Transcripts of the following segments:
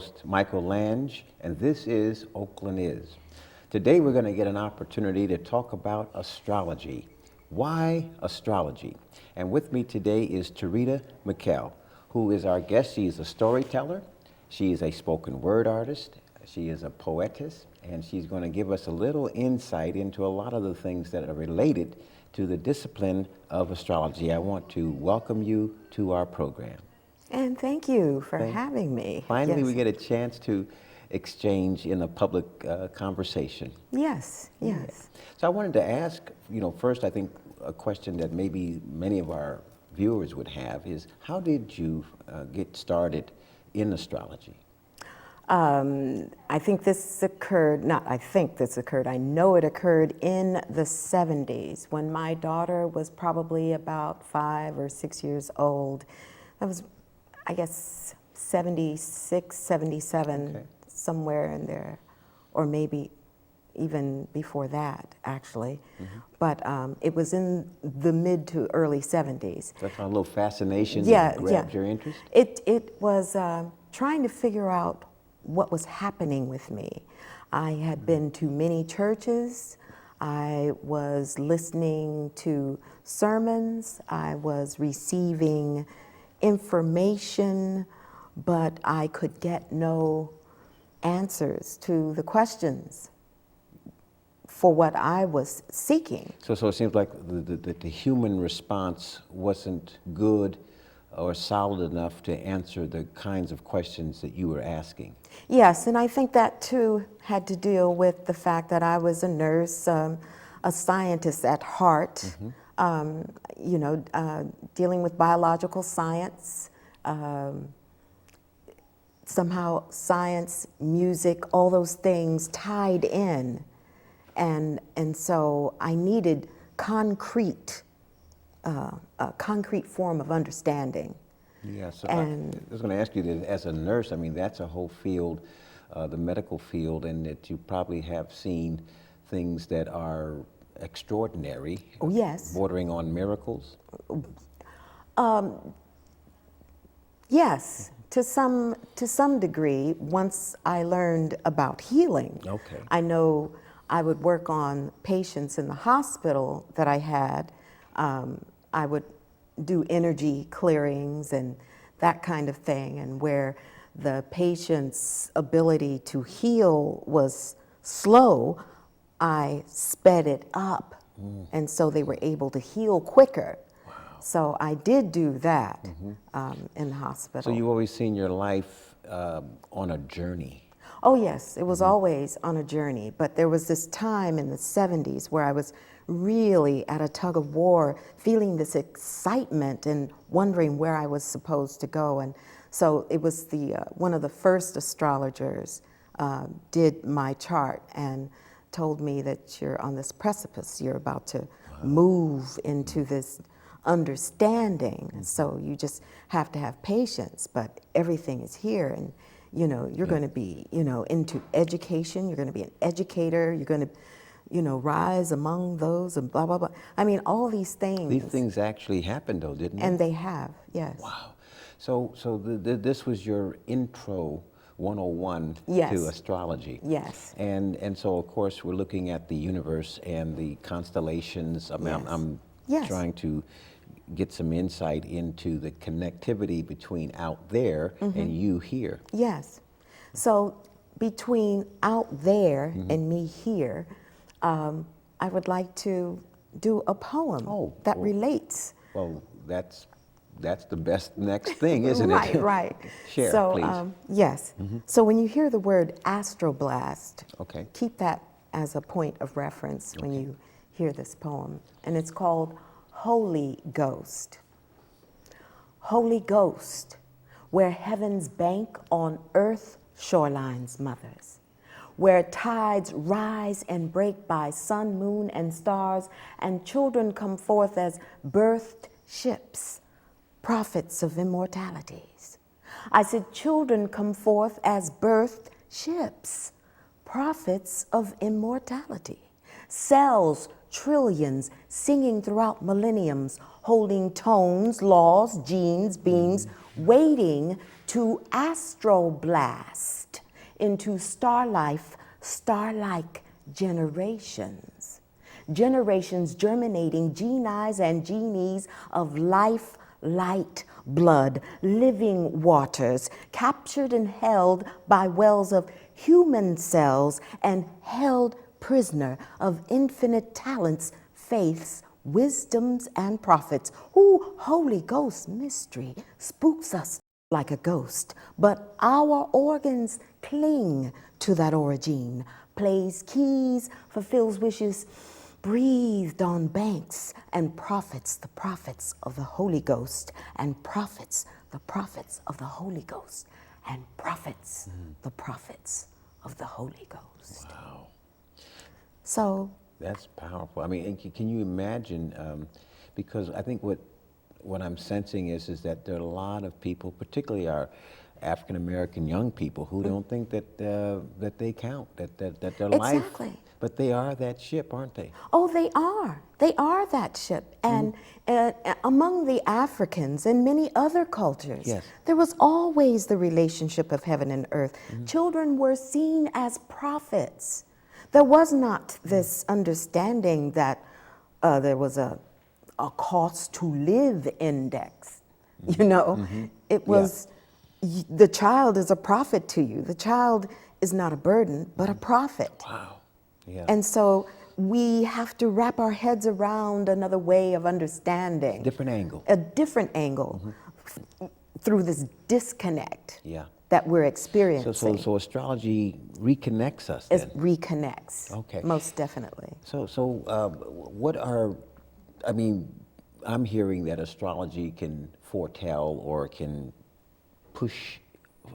host, Mikell Lange, and this is Oakland Is. Today we're going to get an opportunity to talk about astrology. Why astrology? And with me today is Tureeda Mikell, who is our guest. She is a storyteller, she is a spoken word artist, she is a poetess, and she's going to give us a little insight into a lot of the things that are related to the discipline of astrology. I want to welcome you to our program. And thank you for having me. Finally, yes. we get a chance to exchange in a public conversation. Yes, yes. Yeah. So I wanted to ask, first I think a question that maybe many of our viewers would have is, how did you get started in astrology? I think this occurred, I know it occurred in the 70s when my daughter was probably about 5 or 6 years old. That was, I guess, 76, 77, Okay. somewhere in there, or maybe even before that, actually. Mm-hmm. But it was in the mid to early 70s. That's a little fascination that grabbed your interest? It was trying to figure out what was happening with me. I had been to many churches. I was listening to sermons. I was receiving information, but I could get no answers to the questions for what I was seeking. So it seems like the human response wasn't good or solid enough to answer the kinds of questions that you were asking. Yes, and I think that too had to deal with the fact that I was a nurse, a scientist at heart, dealing with biological science, somehow science, music, all those things tied in. And so I needed a concrete form of understanding. Yeah, so I was going to ask you that as a nurse, I mean, that's a whole field, the medical field, and that you probably have seen things that are extraordinary. Oh, yes. Bordering on miracles? Yes, to some degree, once I learned about healing. Okay. I know I would work on patients in the hospital that I had. I would do energy clearings and that kind of thing, and where the patient's ability to heal was slow, I sped it up, and so they were able to heal quicker. Wow. So I did do that in the hospital. So you always seen your life on a journey? Oh yes, it was always on a journey, but there was this time in the 70s where I was really at a tug of war, feeling this excitement and wondering where I was supposed to go. And so it was one of the first astrologers did my chart and told me that you're on this precipice, you're about to move into this understanding. So you just have to have patience, but everything is here. And you're going to be, into education, you're going to be an educator, you're going to, rise among those and blah, blah, blah. I mean, all these things. These things actually happened though, didn't they? And they have, yes. Wow. So this was your intro 101 to astrology. Yes. And so of course we're looking at the universe and the constellations. I'm trying to get some insight into the connectivity between out there and you here. Yes. So between out there and me here, I would like to do a poem that relates. Well, that's the best next thing, isn't it? Right, right. Share, so, please. Yes. So when you hear the word astroblast, keep that as a point of reference when you hear this poem. And it's called Holy Ghost. Holy Ghost, where heaven's bank on earth shorelines mothers, where tides rise and break by sun, moon, and stars, and children come forth as birthed ships, prophets of immortalities. I said children come forth as birthed ships, prophets of immortality. Cells, trillions, singing throughout millenniums, holding tones, laws, genes, beings, waiting to astroblast into star life, star-like generations. Generations germinating genies and genies of life, light, blood, living waters, captured and held by wells of human cells and held prisoner of infinite talents, faiths, wisdoms, and prophets. Ooh, Holy Ghost mystery spooks us like a ghost, but our organs cling to that origin, plays keys, fulfills wishes, breathed on banks, and prophets, the prophets of the Holy Ghost, and prophets, the prophets of the Holy Ghost, and prophets, the prophets of the Holy Ghost. Wow. So that's powerful. I mean, and can you imagine? Because I think what I'm sensing is that there are a lot of people, particularly our African American young people, who don't think that that they count, that their life. Exactly. But they are that ship, aren't they? Oh, they are. They are that ship. And among the Africans and many other cultures, Yes. there was always the relationship of heaven and earth. Children were seen as prophets. There was not this understanding that there was a cost to live index. You know, it was the child is a prophet to you. The child is not a burden, but a prophet. Wow. Yeah. And so we have to wrap our heads around another way of understanding. Different angle. A different angle through this disconnect Yeah. that we're experiencing. So astrology reconnects us It then. reconnects. Okay. Most definitely. So what are, I mean, I'm hearing that astrology can foretell or can push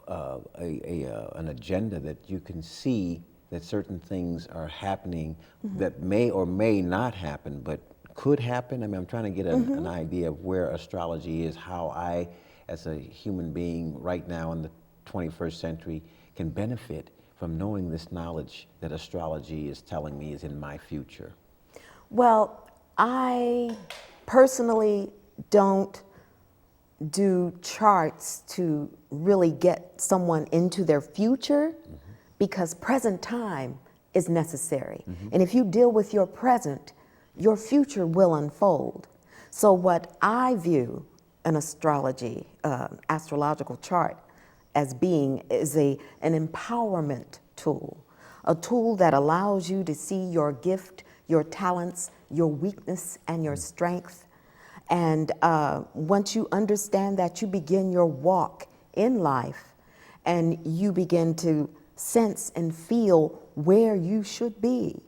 an agenda that you can see that certain things are happening that may or may not happen, but could happen. I mean, I'm trying to get an idea of where astrology is, how I, as a human being right now in the 21st century, can benefit from knowing this knowledge that astrology is telling me is in my future. Well, I personally don't do charts to really get someone into their future because present time is necessary. And if you deal with your present, your future will unfold. So what I view an astrology, astrological chart as being is an empowerment tool, a tool that allows you to see your gift, your talents, your weakness, and your strength. And once you understand that, you begin your walk in life and you begin to sense and feel where you should be.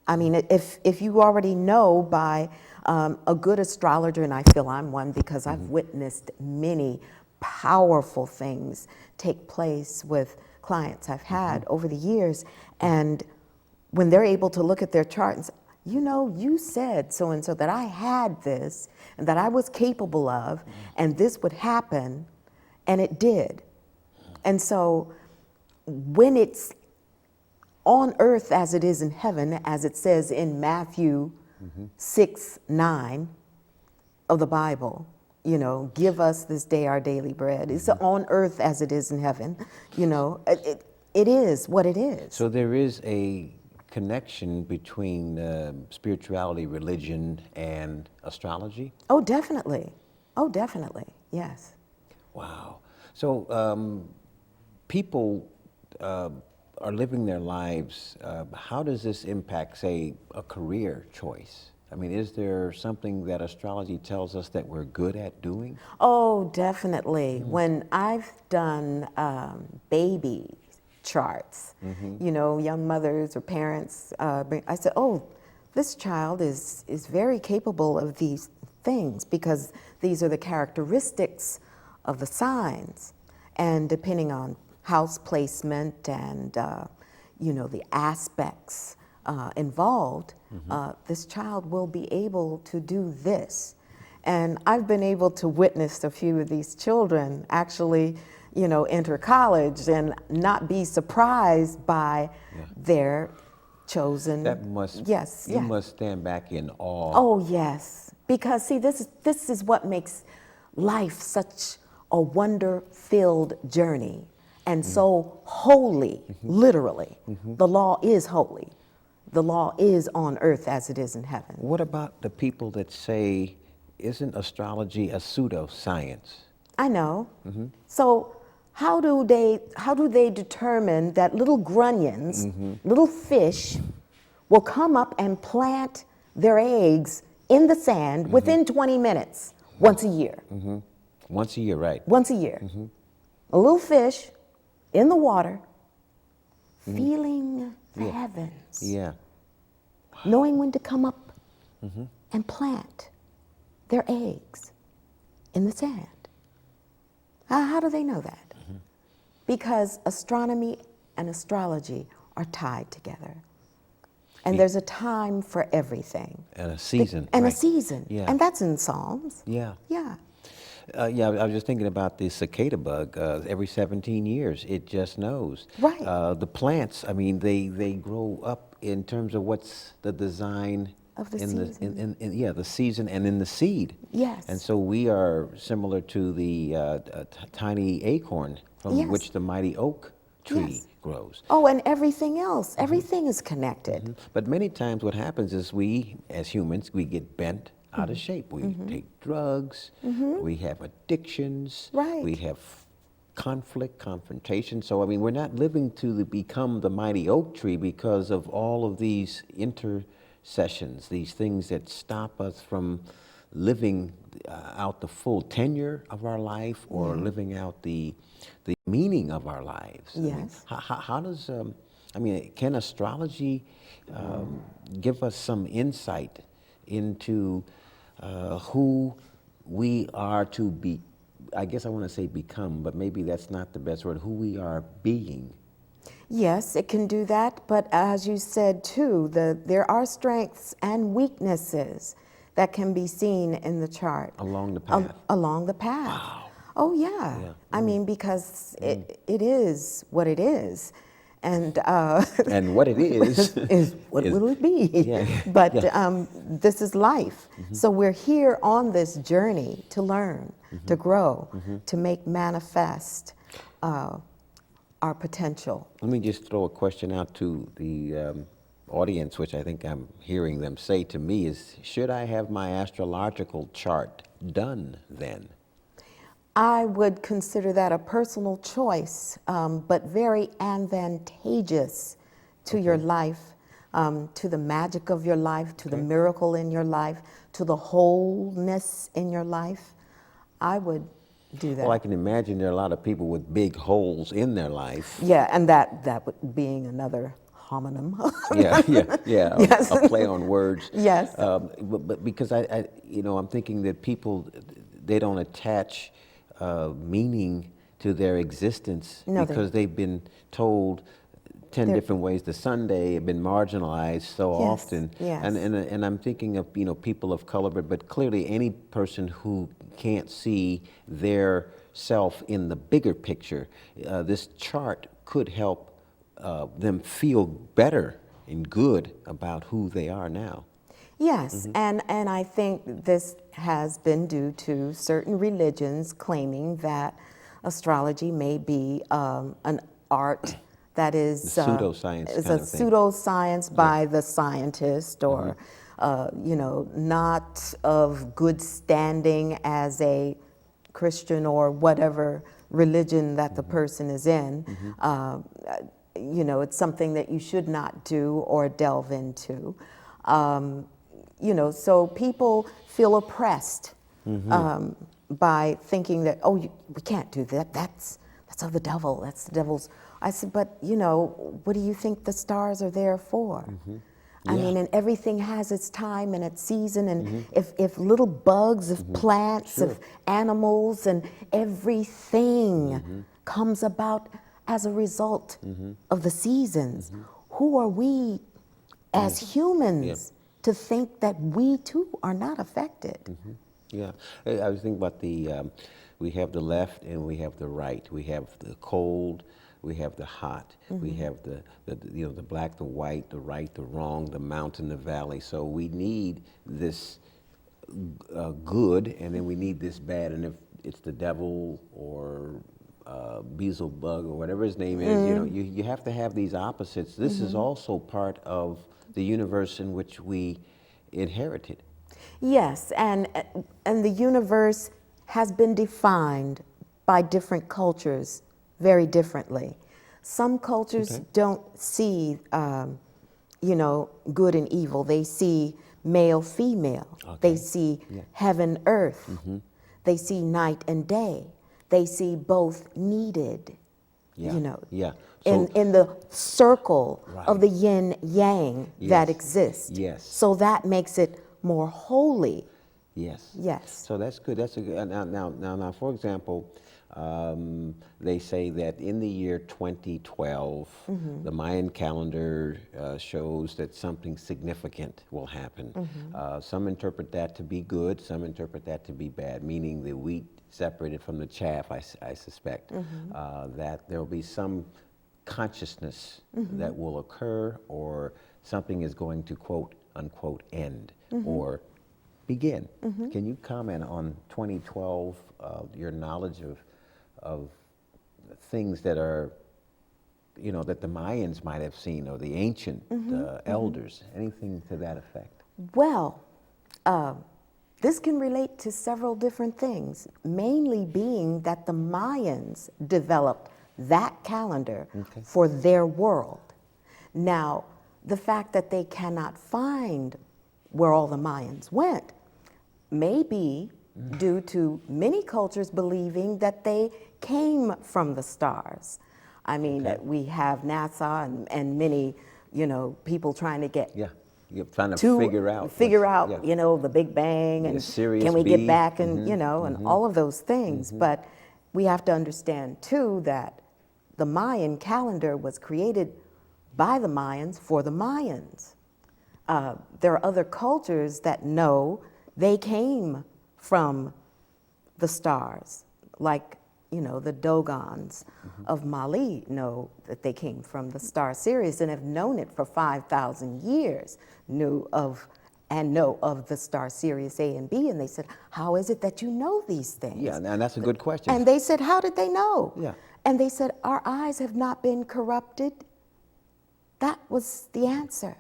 I mean, if you already know by a good astrologer, and I feel I'm one because I've witnessed many powerful things take place with clients I've had over the years, and when they're able to look at their chart and say, you know, you said so-and-so that I had this and that I was capable of, and this would happen, and it did. And so when it's on earth as it is in heaven, as it says in Matthew 6:9 of the Bible, you know, give us this day our daily bread. It's on earth as it is in heaven, you know, it is what it is. So there is a connection between spirituality, religion, and astrology? Oh, definitely. Oh, definitely, yes. Wow. So people are living their lives. How does this impact, say, a career choice? I mean, is there something that astrology tells us that we're good at doing? Oh, definitely. When I've done baby charts, you know, young mothers or parents, I said, oh, this child is very capable of these things because these are the characteristics of the signs. And depending on house placement and, you know, the aspects involved, this child will be able to do this. And I've been able to witness a few of these children actually, you know, enter college and not be surprised by their chosen. That must, yes, you must stand back in awe. Oh, yes. Because, see, this is what makes life such a wonder-filled journey. And so holy, literally, the law is holy. The law is on earth as it is in heaven. What about the people that say, isn't astrology a pseudoscience? I know. So how do they determine that little grunions, little fish, will come up and plant their eggs in the sand within 20 minutes, once a year? Once a year, right? Once a year. A little fish in the water, feeling the heavens, knowing when to come up and plant their eggs in the sand. How do they know that? Because astronomy and astrology are tied together. And there's a time for everything. And a season. And right. a season. Yeah. And that's in Psalms. Yeah. Yeah. I was just thinking about the cicada bug. Every 17 years, it just knows. Right. The plants, I mean, they grow up in terms of what's the design Of the in season. the season and in the seed. Yes. And so we are similar to the tiny acorn from Yes. which the mighty oak tree Yes. grows. Oh, and everything else. Everything is connected. But many times what happens is we, as humans, we get bent out of shape. We take drugs, we have addictions, Right. we have conflict, confrontation. So, I mean, we're not living to become the mighty oak tree because of all of these intercessions, these things that stop us from living out the full tenure of our life or living out the meaning of our lives. I mean, Yes. how does, can astrology give us some insight into who we are to be? I guess I want to say become, but maybe that's not the best word, who we are being. Yes, it can do that, but as you said too, there are strengths and weaknesses that can be seen in the chart. Along the path. Along the path. Wow. Oh yeah. I mean, because it is what it is. And And what it is what will it be? Yeah. But this is life. So we're here on this journey to learn, to grow, to make manifest our potential. Let me just throw a question out to the audience, which I think I'm hearing them say to me is, should I have my astrological chart done then? I would consider that a personal choice, but very advantageous to your life, to the magic of your life, to the miracle in your life, to the wholeness in your life. I would do that. Well, I can imagine there are a lot of people with big holes in their life. Yeah, and that being another homonym. Yeah. Yes. A play on words. Yes. But because I'm thinking that people, they don't attach meaning to their existence because they've been told 10 different ways to Sunday, have been marginalized so often. Yes. And I'm thinking of people of color, but clearly any person who can't see their self in the bigger picture, this chart could help them feel better and good about who they are now. Yes, and I think this has been due to certain religions claiming that astrology may be an art that is The pseudoscience is kind a of thing. pseudoscience by the scientist, or not of good standing as a Christian or whatever religion that the person is in. It's something that you should not do or delve into. So people feel oppressed by thinking that, we can't do that. That's of the devil. That's the devil's. I said, but what do you think the stars are there for? I mean, and everything has its time and its season. And if little bugs, if plants, if animals, and everything comes about as a result of the seasons, who are we as humans to think that we too are not affected? Yeah, I was thinking about we have the left and we have the right. We have the cold, we have the hot, we have the black, the white, the right, the wrong, the mountain, the valley. So we need this good, and then we need this bad. And if it's the devil or Beelzebub or whatever his name is. You know, you have to have these opposites. This is also part of the universe in which we inherited. Yes, and the universe has been defined by different cultures very differently. Some cultures don't see, you know, good and evil. They see male, female. They see heaven, earth. They see night and day. They see both needed, you know, so, in the circle of the yin yang that exists. So that makes it more holy. Yes. So that's good. That's a good. Now, for example, they say that in the year 2012, the Mayan calendar shows that something significant will happen. Some interpret that to be good. Some interpret that to be bad, meaning the wheat separated from the chaff. I suspect that there will be some consciousness that will occur, or something is going to quote unquote end or begin. Can you comment on 2012, your knowledge of things that are, you know, that the Mayans might have seen, or the ancient elders, anything to that effect? Well, this can relate to several different things, mainly being that the Mayans developed that calendar for their world. Now, the fact that they cannot find where all the Mayans went may be due to many cultures believing that they came from the stars. I mean, we have NASA and many, you know, people trying to get you're trying to figure out you know, the Big Bang and can we get back and you know, and all of those things. But we have to understand too that the Mayan calendar was created by the Mayans for the Mayans. There are other cultures that know they came from the stars, like, you know, the Dogons of Mali know that they came from the star Sirius and have known it for 5,000 years, know of the star Sirius A and B, and they said, how is it that you know these things? Yeah, and that's a good question. And they said, how did they know? Yeah. And they said, our eyes have not been corrupted. That was the answer.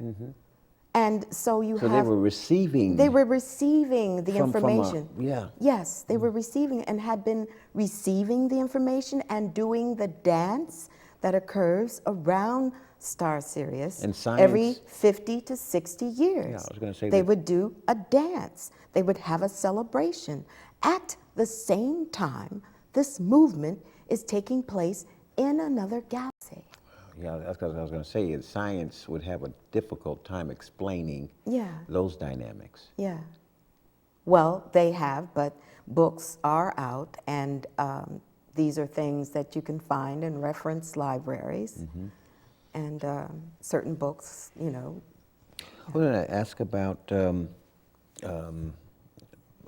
And so they were receiving. They were receiving the information. Yeah. Yes, they were receiving and had been receiving the information and doing the dance that occurs around star Sirius And science, every 50 to 60 years. Yeah, I was going to say they that. would do a dance. They would have a celebration. At the same time, this movement is taking place in another galaxy. Yeah, that's what I was going to say. Is science would have a difficult time explaining those dynamics. Yeah. Well, they have, but books are out, and these are things that you can find in reference libraries, and certain books, you know. I want to ask about,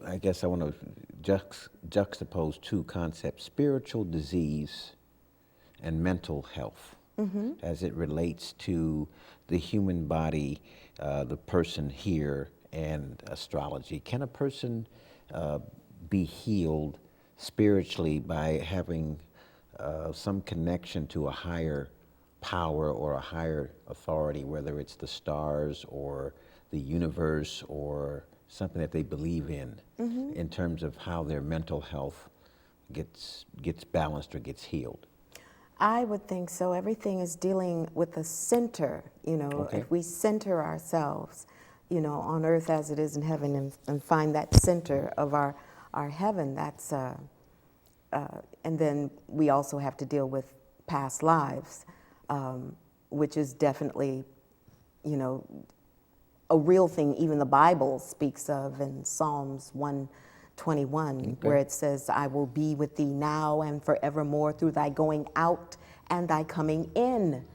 I guess I want to juxtapose two concepts, spiritual disease and mental health. As it relates to the human body, the person here, and astrology. Can a person be healed spiritually by having some connection to a higher power or a higher authority, whether it's the stars or the universe or something that they believe in terms of how their mental health gets balanced or gets healed? I would think so. Everything is dealing with the center, you know. If we center ourselves, you know, on earth as it is in heaven, and find that center of our heaven, that's, and then we also have to deal with past lives, which is definitely, you know, a real thing even the Bible speaks of in Psalms 121, where it says, I will be with thee now and forevermore through thy going out and thy coming in.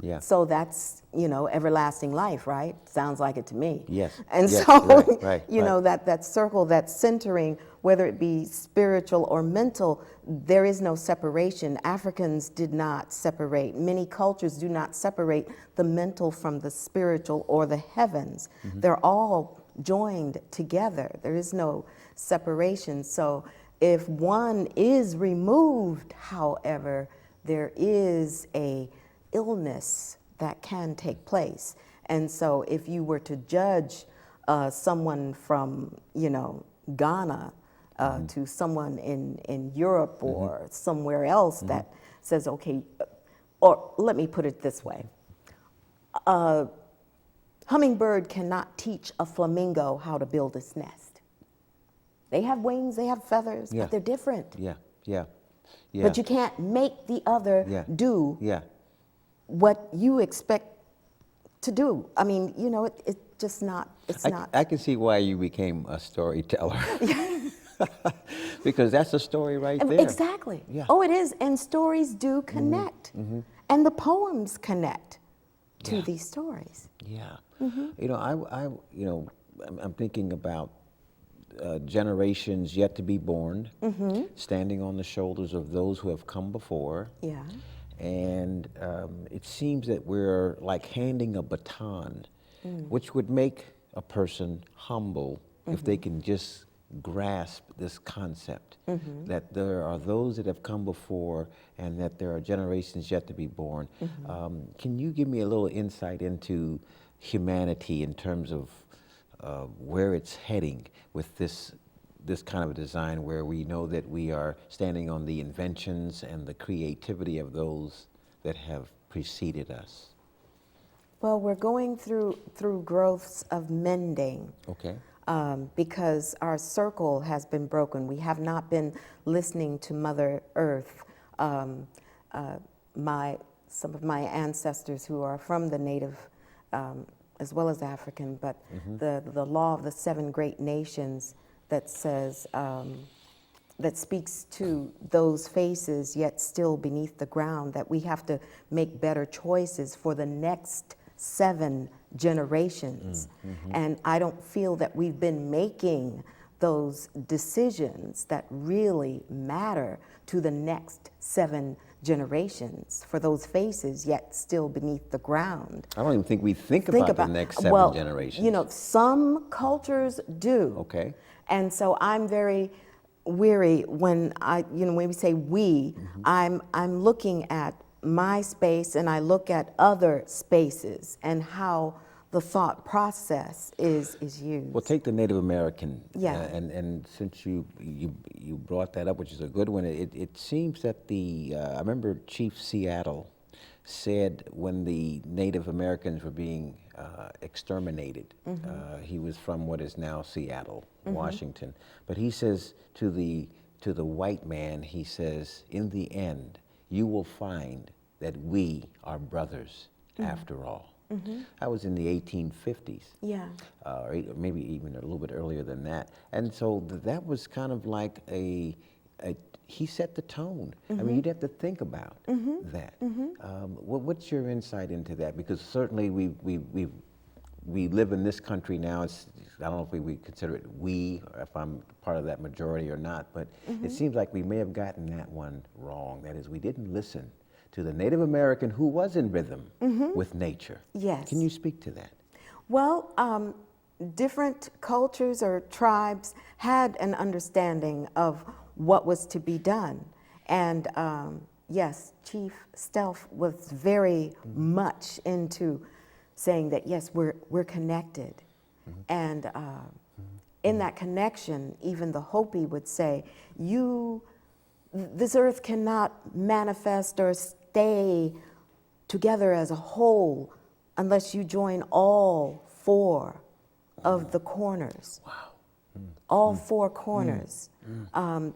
Yeah. So that's, you know, everlasting life, right? Sounds like it to me. Yes. And yes. so, right. you know, that circle, that centering, whether it be spiritual or mental, there is no separation. Africans did not separate. Many cultures do not separate the mental from the spiritual or the heavens. They're all joined together. There is no separation. So If one is removed, however, there is a illness that can take place. And so if you were to judge someone from, Ghana to someone in Europe or somewhere else that says, okay, or let me put it this way. Hummingbird cannot teach a flamingo how to build its nest. They have wings, they have feathers, but they're different. Yeah. But you can't make the other do what you expect to do. I mean, it's just not, not. I can see why you became a storyteller. Because that's a story right there. Exactly. Yeah. Oh, it is. And stories do connect. And the poems connect to these stories. Yeah. I'm thinking about generations yet to be born, standing on the shoulders of those who have come before. Yeah. And it seems that we're like handing a baton, which would make a person humble if they can just grasp this concept that there are those that have come before and that there are generations yet to be born. Can you give me a little insight into humanity in terms of where it's heading with this kind of a design, where we know that we are standing on the inventions and the creativity of those that have preceded us? Well, we're going through growths of mending. Okay. Because our circle has been broken. We have not been listening to Mother Earth. Some of my ancestors who are from the Native as well as African, but the law of the 7 great nations that says, that speaks to those faces yet still beneath the ground, that we have to make better choices for the next 7 generations. And I don't feel that we've been making those decisions that really matter to the next 7 generations for those faces yet still beneath the ground. I don't even think we think about the next 7 generations. Some cultures do. Okay. And so I'm very weary when when we say we, I'm looking at my space and I look at other spaces and how the thought process is used. Well, take the Native American. Yeah. And since you brought that up, which is a good one, it seems that I remember Chief Seattle said when the Native Americans were being exterminated, he was from what is now Seattle, Washington, but he says to the white man, he says, in the end, you will find that we are brothers after all. That was in the 1850s. Yeah. Or maybe even a little bit earlier than that. And so that was kind of like he set the tone. I mean, you'd have to think about that. What's your insight into that? Because certainly we live in this country now. I don't know if we consider it we, or if I'm part of that majority or not, but it seems like we may have gotten that one wrong. That is, we didn't listen to the Native American who was in rhythm with nature. Yes. Can you speak to that? Well, different cultures or tribes had an understanding of what was to be done. And yes, Chief Stelf was very much into saying that, yes, we're connected. And in that connection, even the Hopi would say, this earth cannot manifest or stay together as a whole unless you join all 4 of the corners. Wow. All 4 corners.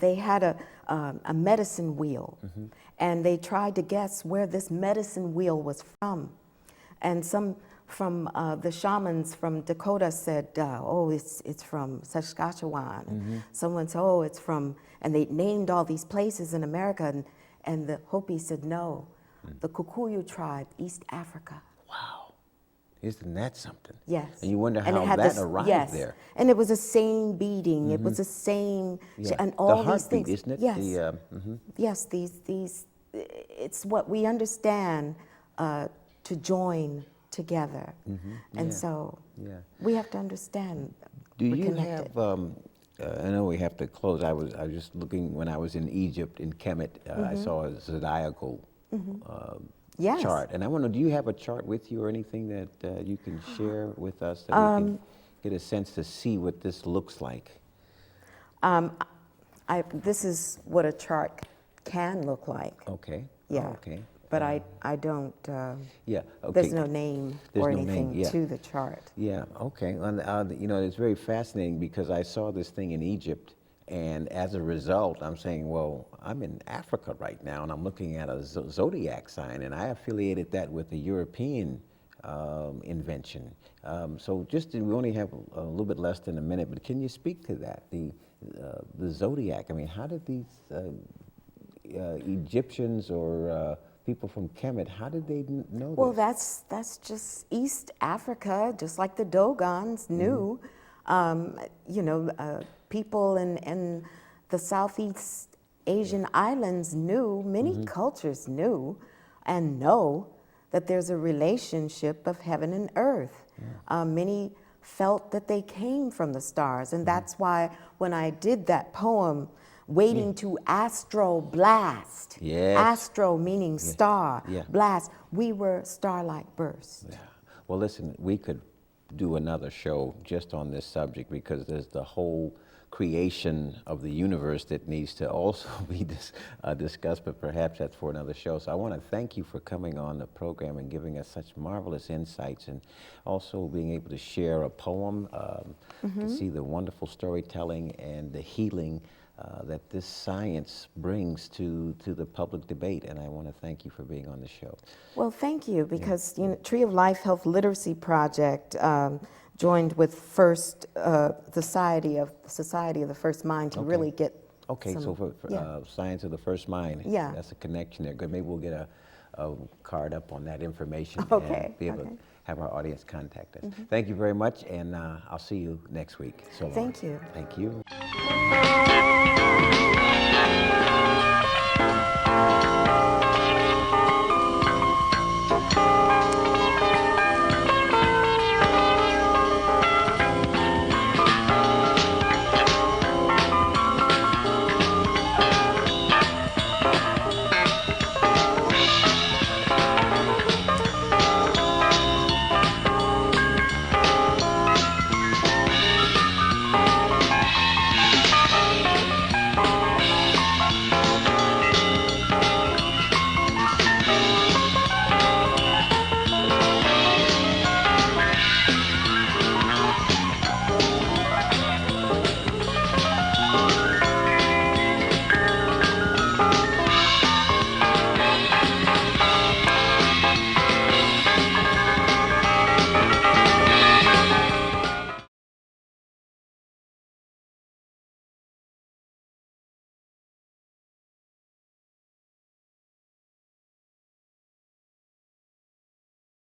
They had a medicine wheel, and they tried to guess where this medicine wheel was from. And some from the shamans from Dakota said, oh, it's from Saskatchewan. Someone said, oh, it's from, and they named all these places in America, and the Hopi said, no, the Kikuyu tribe, East Africa. Wow. Isn't that something? Yes. And you wonder And how it had that this, arrived yes. there. And it was the same beating. It was the same, and all the these heartbeat, things. isn't it? Yes. Yes. These. It's what we understand to join together, and so we have to understand. Do we're you connected. have I know we have to close. I was just looking when I was in Egypt in Kemet. I saw a zodiacal Yes. chart, and I wonder, do you have a chart with you or anything that you can share with us that we can get a sense to see what this looks like? This is what a chart can look like. Okay. Yeah. Oh, okay. But I don't. Yeah. Okay. There's no name There's or no anything name, yeah. to the chart. Yeah, okay. And, you know, it's very fascinating because I saw this thing in Egypt, and as a result, I'm saying, well, I'm in Africa right now, and I'm looking at a zodiac sign, and I affiliated that with a European invention. So we only have a little bit less than a minute, but can you speak to that, the zodiac? I mean, how did these Egyptians or people from Kemet, how did they know Well, this? that's just East Africa, just like the Dogons knew. You know, people in the Southeast Asian islands knew, many cultures knew and know that there's a relationship of heaven and earth. Many felt that they came from the stars, and that's why when I did that poem, Waiting to Astro-blast. Yes. Astro meaning star, Yeah. blast. We were starlight burst. Yeah. Well, listen, we could do another show just on this subject because there's the whole creation of the universe that needs to also be discussed, but perhaps that's for another show. So I want to thank you for coming on the program and giving us such marvelous insights, and also being able to share a poem, to see the wonderful storytelling and the healing that this science brings to the public debate, and I want to thank you for being on the show. Well, thank you, because you know, Tree of Life Health Literacy Project joined with First Society of the First Mind to really get. Okay, some, so for Science of the First Mind, that's a connection there. Good. Maybe we'll get a card up on that information and be able to have our audience contact us. Thank you very much, and I'll see you next week. So long. Thank you. Thank you.